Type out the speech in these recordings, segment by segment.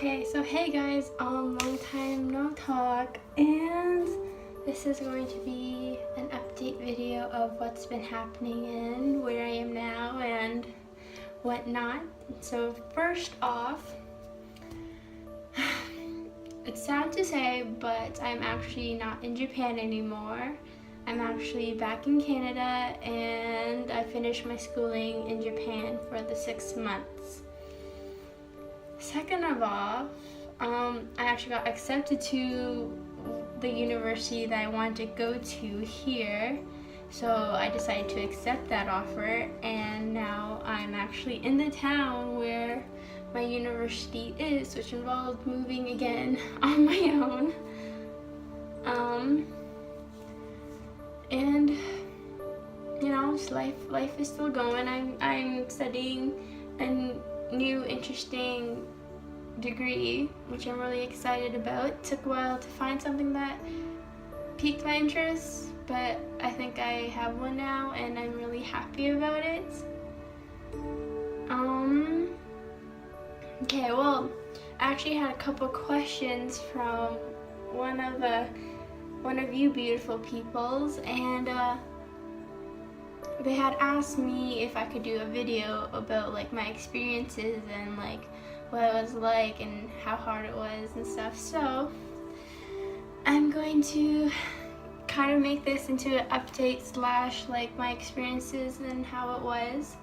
Okay, so hey guys, long time no talk, and this is going to be an update video of what's been happening and where I am now and whatnot. So first off, it's sad to say, but I'm actually not in Japan anymore. I'm actually back in Canada, and I finished my schooling in Japan for the 6 months. Second of all, I actually got accepted to the university that I wanted to go to here, so I decided to accept that offer, and now I'm actually in the town where my university is, which involved moving again on my own. And you know, just life is still going. I'm studying a new interesting degree, which I'm really excited about. It took a while to find something that piqued my interest, but I think I have one now and I'm really happy about it. Okay, well, I actually had a couple questions from one of you beautiful peoples, and they had asked me if I could do a video about like my experiences and like what it was like and how hard it was and stuff. So I'm going to kind of make this into an update slash like my experiences and how it was.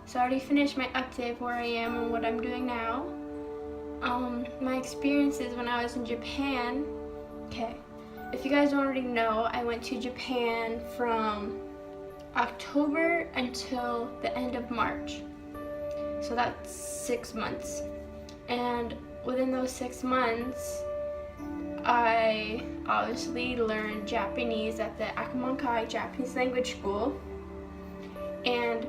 So I already finished my update of where I am and what I'm doing now. My experiences when I was in Japan. Okay, if you guys already know, I went to Japan from October until the end of March. So that's 6 months. And within those 6 months, I obviously learned Japanese at the Akamonkai Japanese language school. And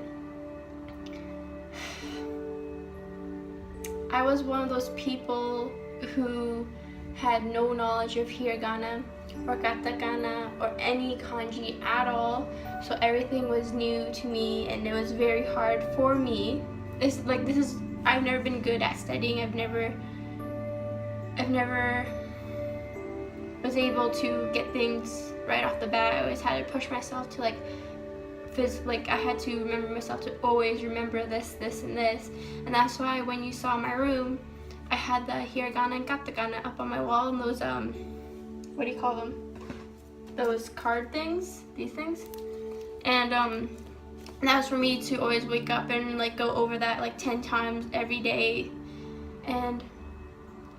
I was one of those people who had no knowledge of hiragana or katakana or any kanji at all, so everything was new to me and it was very hard for me. I've never been good at studying. I've never was able to get things right off the bat. I always had to push myself to I had to remember myself to always remember this, and this, and that's why when you saw my room, I had the hiragana and katakana up on my wall, and those what do you call them? Those card things, these things, and that was for me to always wake up and like go over that like 10 times every day. And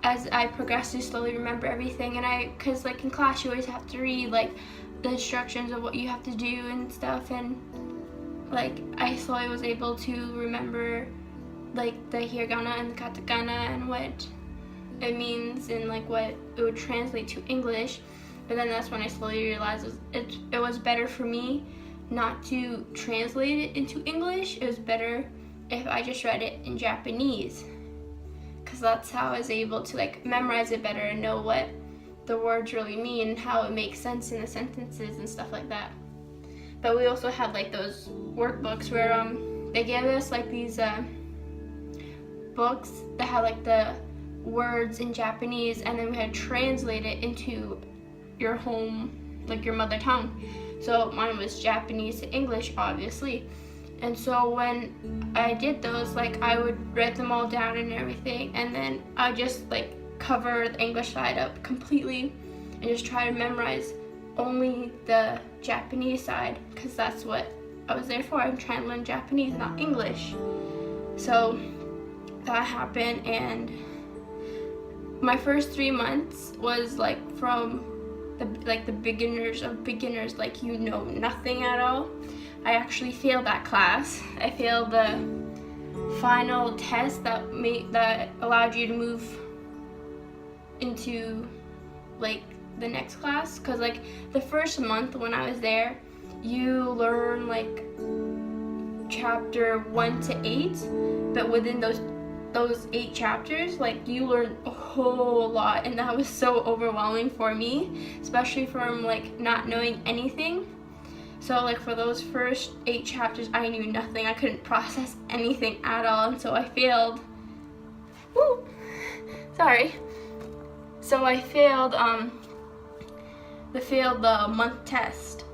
as I progressed to slowly remember everything, and because like in class you always have to read like the instructions of what you have to do and stuff, and like I slowly was able to remember like the hiragana and the katakana and what it means and like what it would translate to English. But then that's when I slowly realized it was better for me not to translate it into English. It was better if I just read it in Japanese, because that's how I was able to like memorize it better and know what the words really mean and how it makes sense in the sentences and stuff like that. But we also had like those workbooks where they gave us like these books that had like the words in Japanese, and then we had to translate it into your home, like your mother tongue. So mine was Japanese to English, obviously. And so when I did those, like I would write them all down and everything, and then I just like cover the English side up completely and just try to memorize only the Japanese side, because that's what I was there for. I'm trying to learn Japanese, not English. So that happened, and my first 3 months was like from the beginners of beginners, like you know nothing at all. I actually failed that class. I failed the final test that allowed you to move into like the next class, because like the first month when I was there, you learn like chapter 1 to 8, but within those 8 chapters, like you learn a whole lot, and that was so overwhelming for me, especially from like not knowing anything. So like for those first 8 chapters, I knew nothing. I couldn't process anything at all, and so I failed Woo! Sorry. So I failed the month test,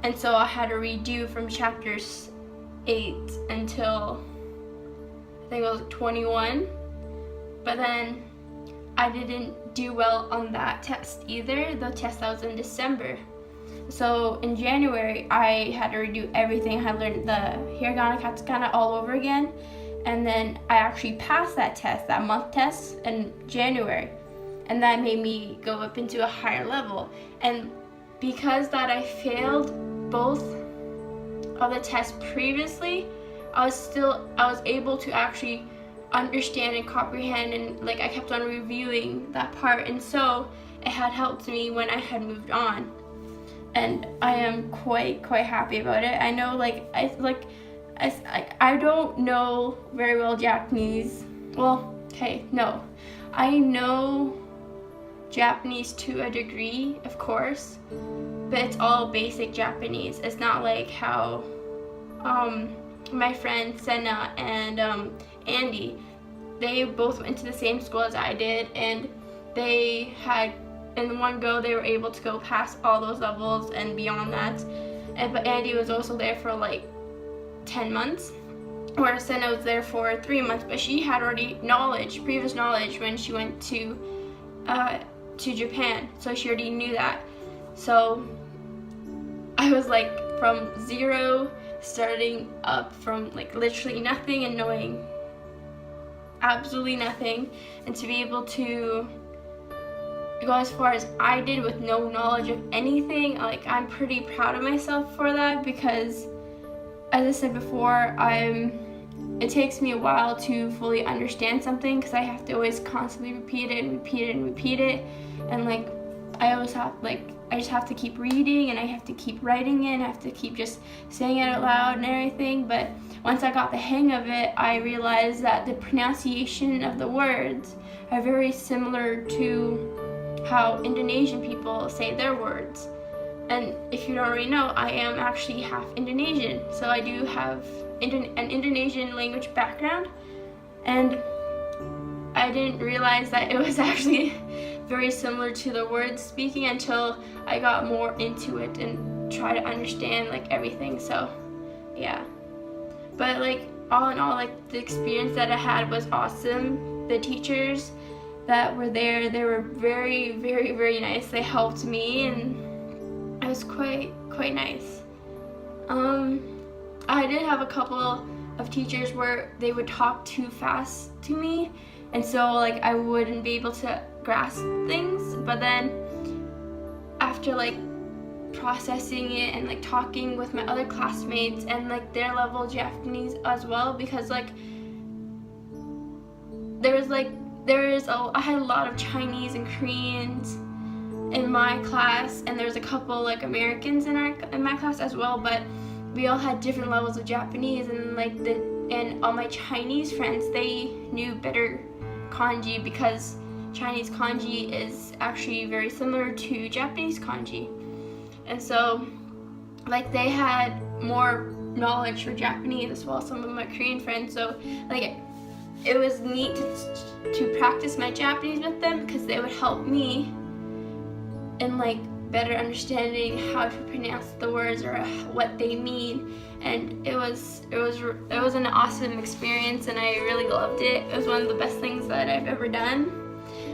and so I had to redo from chapters 8 until I think it was 21. But then I didn't do well on that test either, the test that was in December. So in January, I had to redo everything. I had learned the hiragana, katakana all over again. And then I actually passed that test, that month test, in January. And that made me go up into a higher level. And because that I failed both of the tests previously, I was able to actually understand and comprehend, and like I kept on reviewing that part, and so it had helped me when I had moved on. And I am quite happy about it. I know I don't know very well Japanese. Well, okay, no. I know Japanese to a degree, of course, but it's all basic Japanese. It's not like how my friend Senna and Andy, they both went to the same school as I did, and they had, in one go, they were able to go past all those levels and beyond that. But Andy was also there for like 10 months, whereas Senna was there for 3 months, but she had already previous knowledge when she went to Japan, so she already knew that. So I was like from zero, starting up from like literally nothing and knowing absolutely nothing, and to be able to go as far as I did with no knowledge of anything, like I'm pretty proud of myself for that, because as I said before, it takes me a while to fully understand something, because I have to always constantly repeat it and repeat it and repeat it, and like I just have to keep reading, and I have to keep writing it, and I have to keep just saying it out loud and everything. But once I got the hang of it, I realized that the pronunciation of the words are very similar to how Indonesian people say their words. And if you don't already know, I am actually half Indonesian, so I do have an Indonesian language background, and I didn't realize that it was actually very similar to the word speaking until I got more into it and try to understand like everything. So yeah, but like all in all, like the experience that I had was awesome. The teachers that were there, they were very nice. They helped me, and it was quite nice. I did have a couple of teachers where they would talk too fast to me, and so like I wouldn't be able to grasp things. But then after like processing it and like talking with my other classmates and like their level of Japanese as well, because like I had a lot of Chinese and Koreans in my class, and there was a couple like Americans in my class as well, but we all had different levels of Japanese, and all my Chinese friends, they knew better kanji, because Chinese kanji is actually very similar to Japanese kanji. And so like they had more knowledge for Japanese as well, some of my Korean friends. So like it was neat to practice my Japanese with them, because they would help me in like better understanding how to pronounce the words or what they mean. And it was an awesome experience, and I really loved it. It was one of the best things that I've ever done.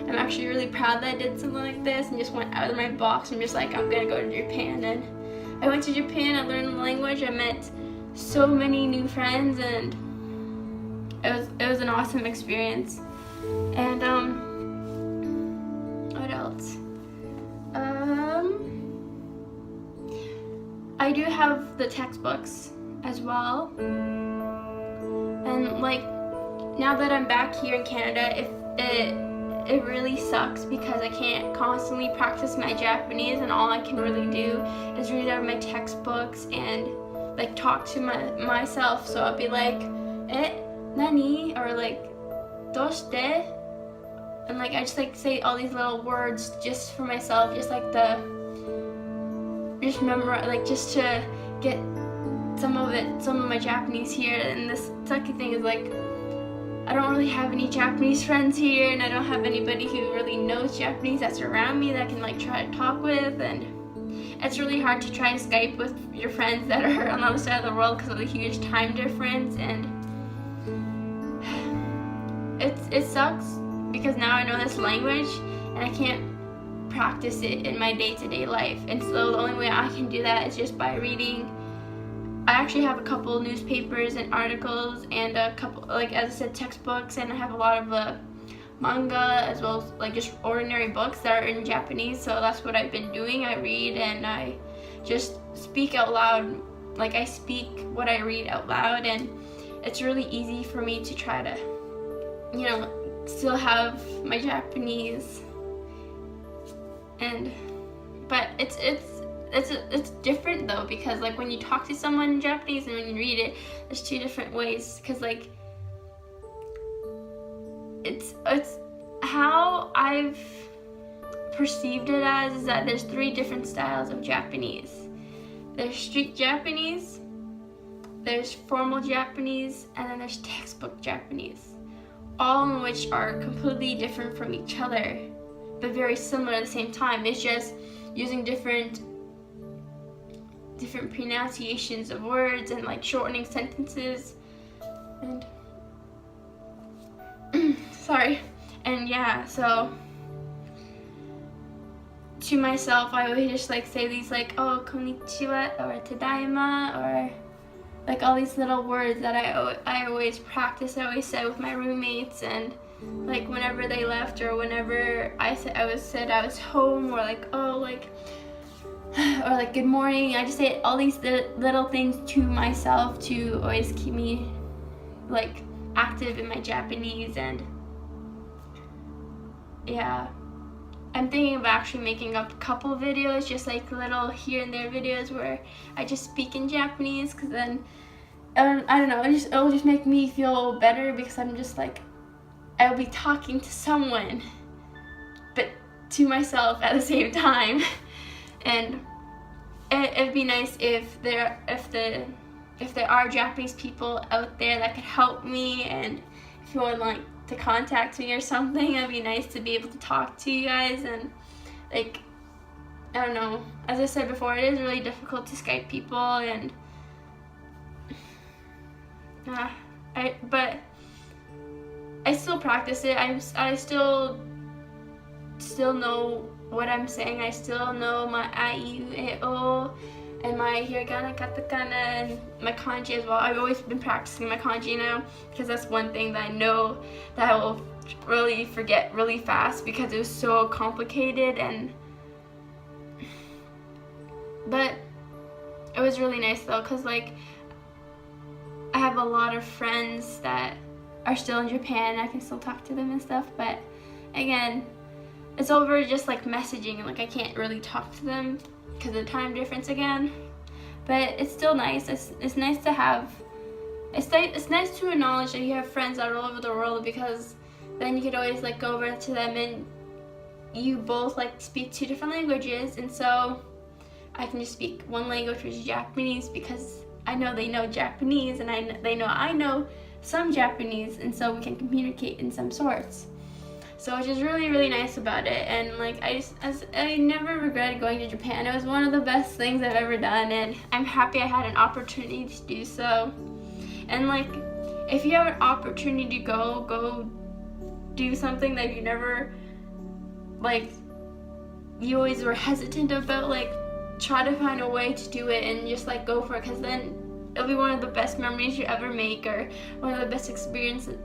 I'm actually really proud that I did something like this and just went out of my box and just like, I'm gonna go to Japan. And I went to Japan, I learned the language, I met so many new friends, and it was an awesome experience. And what else? I do have the textbooks as well, and like now that I'm back here in Canada, it really sucks because I can't constantly practice my Japanese, and all I can really do is read out of my textbooks and like talk to myself. So I'll be like, nani, or like, doshite, and like I just like say all these little words just for myself, just memorize, like just to get some of my Japanese here. And this sucky thing is like I don't really have any Japanese friends here, and I don't have anybody who really knows Japanese that's around me that I can like try to talk with, and it's really hard to try to Skype with your friends that are on the other side of the world because of the huge time difference, and it sucks because now I know this language and I can't practice it in my day-to-day life, and so the only way I can do that is just by reading. I actually have a couple newspapers and articles and a couple, like as I said, textbooks, and I have a lot of manga as well as like just ordinary books that are in Japanese, so that's what I've been doing. I read and I just speak out loud, like I speak what I read out loud, and it's really easy for me to try to, you know, still have my Japanese, and but it's different though, because like when you talk to someone in Japanese and when you read it, there's two different ways, because like it's how I've perceived it as is that there's 3 different styles of Japanese. There's street Japanese, there's formal Japanese, and then there's textbook Japanese, all in which are completely different from each other but very similar at the same time. It's just using different pronunciations of words and like shortening sentences and sorry. And yeah, so to myself I always just like say these like, oh, konnichiwa or tadaima, or like all these little words that I always practice. I always say with my roommates, and like whenever they left or whenever I said I was home, or like, oh, like, or like good morning. I just say all these little things to myself to always keep me like active in my Japanese. And yeah, I'm thinking of actually making up a couple videos, just like little here and there videos where I just speak in Japanese, because then I don't know, it'll just make me feel better, because I'm just like, I'll be talking to someone but to myself at the same time. And it'd be nice if there are Japanese people out there that could help me, and if you would like to contact me or something, it'd be nice to be able to talk to you guys. And like, I don't know, as I said before, it is really difficult to Skype people, and but I still practice it. I still know what I'm saying. I still know my I, U, E, O, and my hiragana, katakana, and my kanji as well. I've always been practicing my kanji now, because that's one thing that I know that I will really forget really fast, because it was so complicated. But it was really nice though, because like I have a lot of friends that are still in Japan, and I can still talk to them and stuff, but again, it's over just like messaging, and like I can't really talk to them because of the time difference again. But it's still nice. It's nice to have, it's nice to acknowledge that you have friends that are all over the world, because then you could always like go over to them and you both like speak 2 different languages, and so I can just speak one language, which is Japanese, because I know they know Japanese, and they know I know some Japanese, and so we can communicate in some sorts. So which is really, really nice about it. And like I never regretted going to Japan. It was one of the best things I've ever done, and I'm happy I had an opportunity to do so. And like, if you have an opportunity to go do something that you never, like, you always were hesitant about, like, try to find a way to do it and just like go for it, because then it'll be one of the best memories you ever make, or one of the best experiences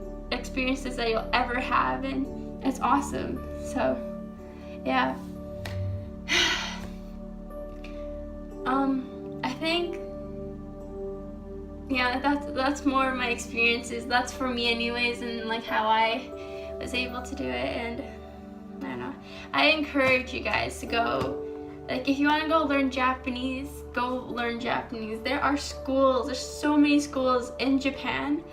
that you'll ever have, and it's awesome. So yeah. I think, yeah, that's more of my experiences. That's for me anyways, and like how I was able to do it. And I don't know, I encourage you guys to go. Like, if you want to go learn Japanese, go learn Japanese. There are schools, there's so many schools in Japan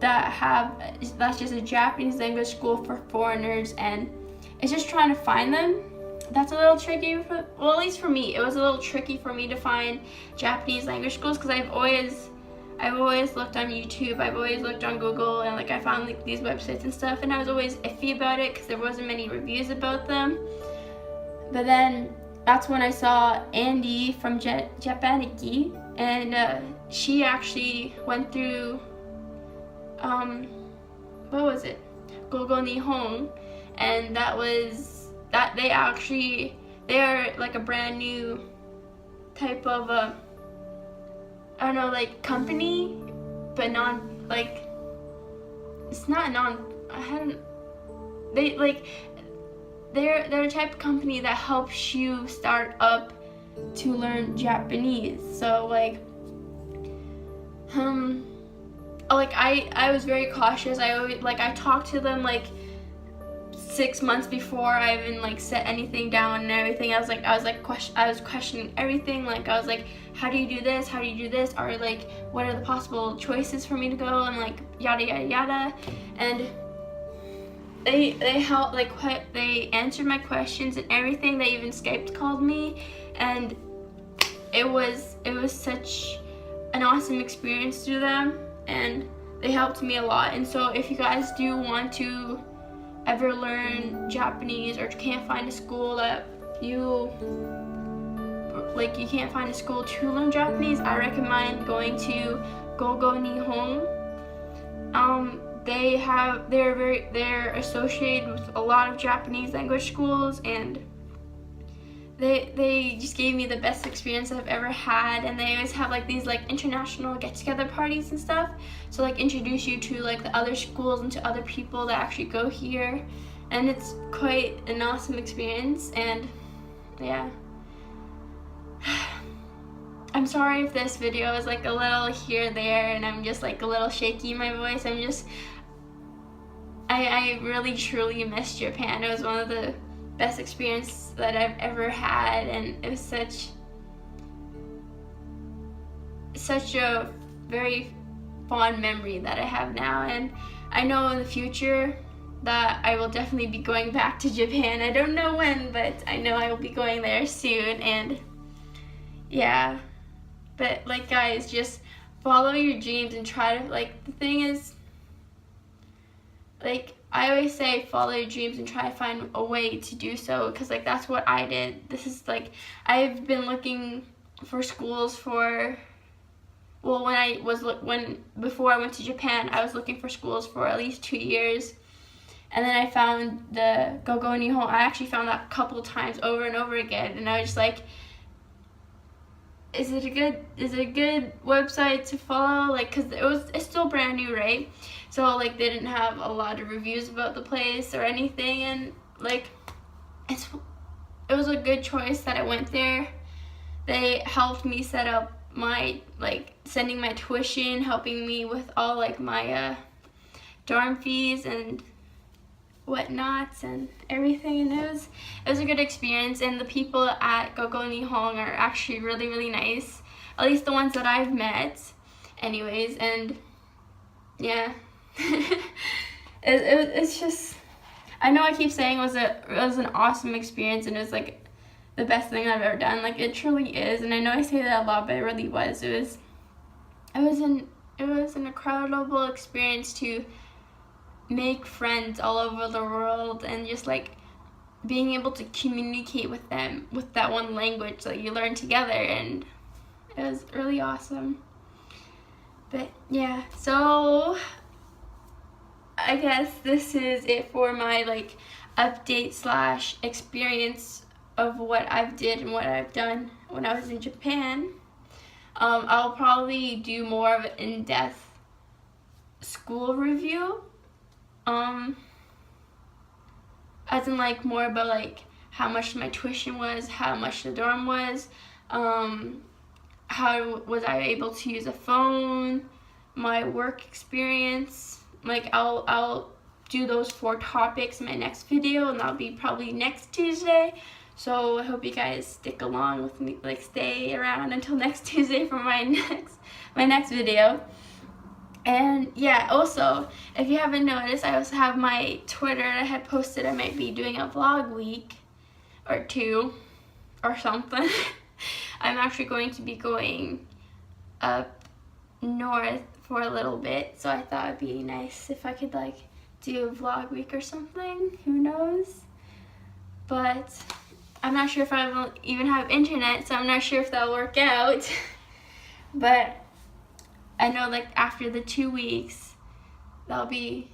that's just a Japanese language school for foreigners, and it's just trying to find them. That's a little tricky, well, at least for me, it was a little tricky for me to find Japanese language schools, because I've always looked on YouTube, I've always looked on Google, and like I found like these websites and stuff, and I was always iffy about it because there wasn't many reviews about them. But then that's when I saw Andy from defineitly, and she actually went through what was it? Gogo Nihon, and they're like a brand new type of I don't know, like company, but it's not they're a type of company that helps you start up to learn Japanese. So like I was very cautious. I talked to them like 6 months before I even like set anything down and everything. I was questioning everything. Like I was like, how do you do this? How do you do this? Or like, what are the possible choices for me to go? And like yada yada yada. And they helped, like they answered my questions and everything. They even Skype called me, and it was such an awesome experience through them, and they helped me a lot. And so if you guys do want to ever learn Japanese, or can't find a school that you can't find a school to learn Japanese, I recommend going to Gogo Nihon. They're associated with a lot of Japanese language schools, and they just gave me the best experience I've ever had. And they always have like these like international get-together parties and stuff, so like introduce you to like the other schools and to other people that actually go here, and it's quite an awesome experience. And yeah, I'm sorry if this video is like a little here there and I'm just like a little shaky in my voice. I really truly missed Japan. It was one of the best experiences that I've ever had, and it was such a very fond memory that I have now. And I know in the future that I will definitely be going back to Japan. I don't know when, but I know I will be going there soon. And yeah, but like guys, just follow your dreams and try to, like, the thing is, like I always say, follow your dreams and try to find a way to do so, because like that's what I did. This is like, I've been looking for schools for, well, before I went to Japan, I was looking for schools for at least 2 years. And then I found the Gogo Nihon. I actually found that a couple times over and over again, and I was just like, is it a good website to follow? Like, cause it's still brand new, right? So like they didn't have a lot of reviews about the place or anything, and like it was a good choice that I went there. They helped me set up my, like, sending my tuition, helping me with all like my dorm fees and whatnots and everything, and it was a good experience. And the people at Gogo Nihon are actually really, really nice, at least the ones that I've met anyways. And yeah, it's just, I know I keep saying it was an awesome experience, and it was like the best thing I've ever done. Like, it truly is, and I know I say that a lot, but it really was. It was an incredible experience to make friends all over the world, and just like being able to communicate with them with that one language that you learn together, and it was really awesome. But yeah, so I guess this is it for my like update / experience of what I've did and what I've done when I was in Japan. I'll probably do more of an in-depth school review, as in like more about like how much my tuition was, how much the dorm was, how was I able to use a phone, my work experience. Like I'll do those 4 topics in my next video, and that'll be probably next Tuesday. So I hope you guys stick along with me, like stay around until next Tuesday for my next video. And yeah, also, if you haven't noticed, I also have my Twitter. I had posted I might be doing a vlog week or 2 or something. I'm actually going to be going up north for a little bit, so I thought it'd be nice if I could like do a vlog week or something. Who knows? But I'm not sure if I will even have internet, so I'm not sure if that'll work out. But I know like after the 2 weeks, that'll be,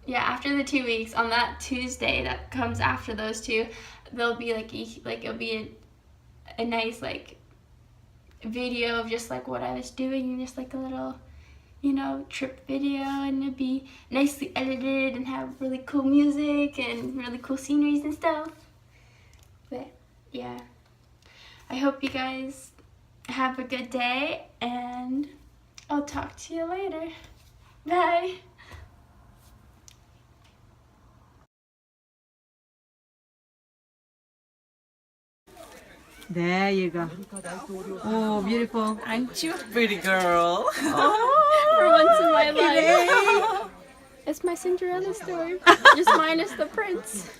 yeah, after the 2 weeks, on that Tuesday that comes after those two, there'll be like it'll be a nice like video of just like what I was doing, and just like a little, you know, trip video, and it'd be nicely edited and have really cool music and really cool sceneries and stuff. But yeah, I hope you guys have a good day, and I'll talk to you later. Bye. There you go. Oh, beautiful. Aren't you a pretty girl? For once in my life. It's my Cinderella story, just minus the prince.